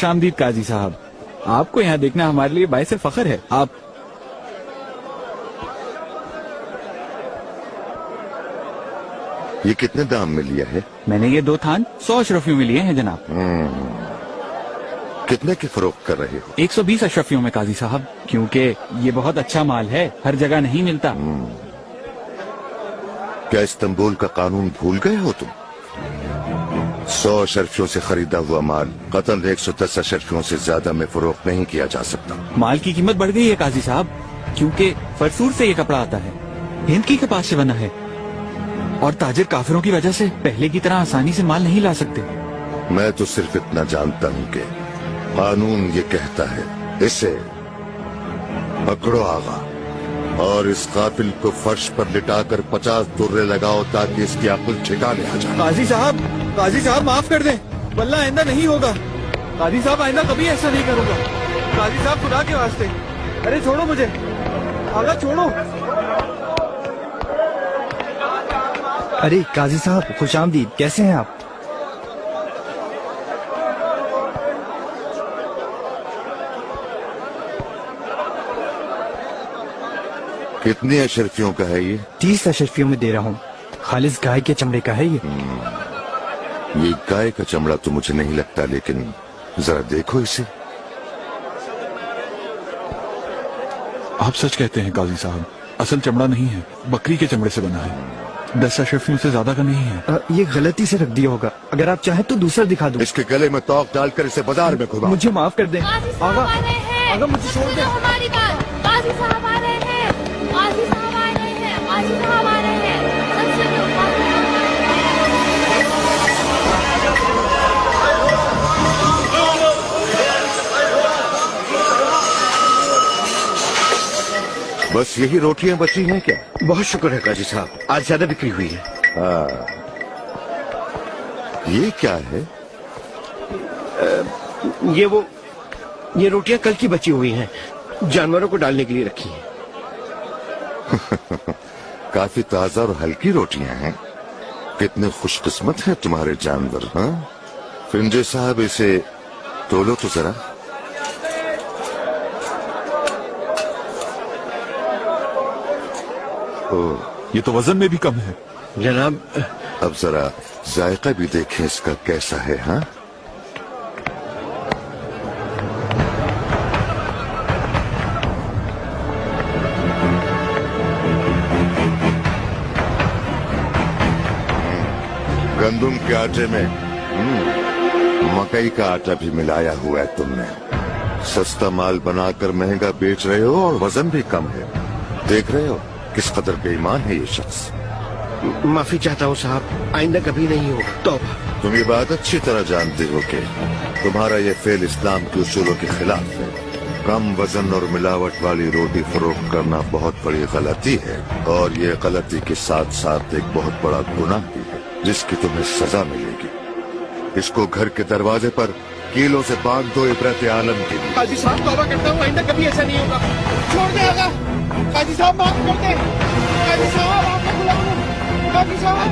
खुश आमदीद काजी साहब, आपको यहाँ देखना हमारे लिए बाइस फख्र है। आप ये कितने दाम में लिया है? मैंने ये 2 थान 100 अशरफियों में लिए हैं जनाब। कितने की फरोख्त कर रहे हो? 120 अशरफियों में काजी साहब, क्योंकि ये बहुत अच्छा माल है, हर जगह नहीं मिलता। क्या इस्तांबुल का कानून भूल गए हो तुम? 100 अशरफियों से खरीदा हुआ माल कतन 110 अशरफियों से ज्यादा में फरोख्त नहीं किया जा सकता। माल की कीमत बढ़ गई है काजी साहब, क्योंकि फरसूर से ये कपड़ा आता है, हिंद की कपास से बना है, और ताजिर काफिरों की वजह से पहले की तरह आसानी से माल नहीं ला सकते। मैं तो सिर्फ इतना जानता हूँ कि कानून ये कहता है, इसे पकड़ो आगा और इस कातिल को फर्श पर लिटाकर 50 दुर्रे लगाओ ताकि इसकी अक्ल ठिकाने आ जाए। काजी साहब माफ कर दें, वल्लाह आइंदा नहीं होगा। काजी साहब आइंदा कभी ऐसा नहीं करूंगा। काजी साहब खुदा के वास्ते, अरे छोड़ो मुझे, आगा छोड़ो। अरे काजी साहब खुश आमदीद, कैसे हैं आप? कितनी अशरफियों का है ये? 30 अशरफियों में दे रहा हूँ। खालिस गाय के चमड़े का है ये। ये गाय का चमड़ा तो मुझे नहीं लगता, लेकिन जरा देखो इसे। आप सच कहते हैं काजी साहब, असल चमड़ा नहीं है, बकरी के चमड़े से बना है। 10 अशरफियों से ज्यादा का नहीं है। ये गलती से रख दिया होगा, अगर आप चाहें तो दूसरा दिखा दूं। इसके गले में तोक डालकर इसे बाजार में घुमाओ। मुझे माफ कर दें आगा, आगा मुझे छोड़ दें। हमारी बात, काजी साहब आ रहे हैं, काजी साहब आ रहे हैं, काजी साहब आ रहे हैं, सबसे लो, काजी साहब आ रहे हैं। बस यही रोटियां बची हैं क्या? बहुत शुक्र है काजी साहब, आज ज्यादा बिक्री हुई है। ये क्या है? ये रोटियां कल की बची हुई हैं, जानवरों को डालने के लिए रखी हैं। काफी ताजा और हल्की रोटियां हैं। कितने खुशकिस्मत हैं तुम्हारे जानवर। हाँ फिंजे साहब, इसे तोलो तो जरा। ये तो वजन में भी कम है जनाब। अब जरा जायका भी देखें इसका कैसा है। हाँ गंदुम के आटे में मकई का आटा भी मिलाया हुआ है तुमने। सस्ता माल बनाकर महंगा बेच रहे हो और वजन भी कम है। देख रहे हो किस कदर बेईमान है ये शख्स। माफी चाहता हूँ साहब, आइंदा कभी नहीं होगा। तौबा। तुम ये बात अच्छी तरह जानते हो कि तुम्हारा ये फेल इस्लाम के उसूलों के खिलाफ है। कम वजन और मिलावट वाली रोटी फरोख्त करना बहुत बड़ी गलती है, और ये गलती के साथ साथ एक बहुत बड़ा गुनाह भी है जिसकी तुम्हें सजा मिलेगी। इसको घर के दरवाजे पर कीलों से बांध दो इबरत आलम के लिए। काजी साहब तौबा करता हूँ, आइंदा कभी ऐसा नहीं होगा। छोड़ दे आगा, काजी साहब माफ कर दे। काजी साहब आपका गुलाम हूँ, काजी साहब।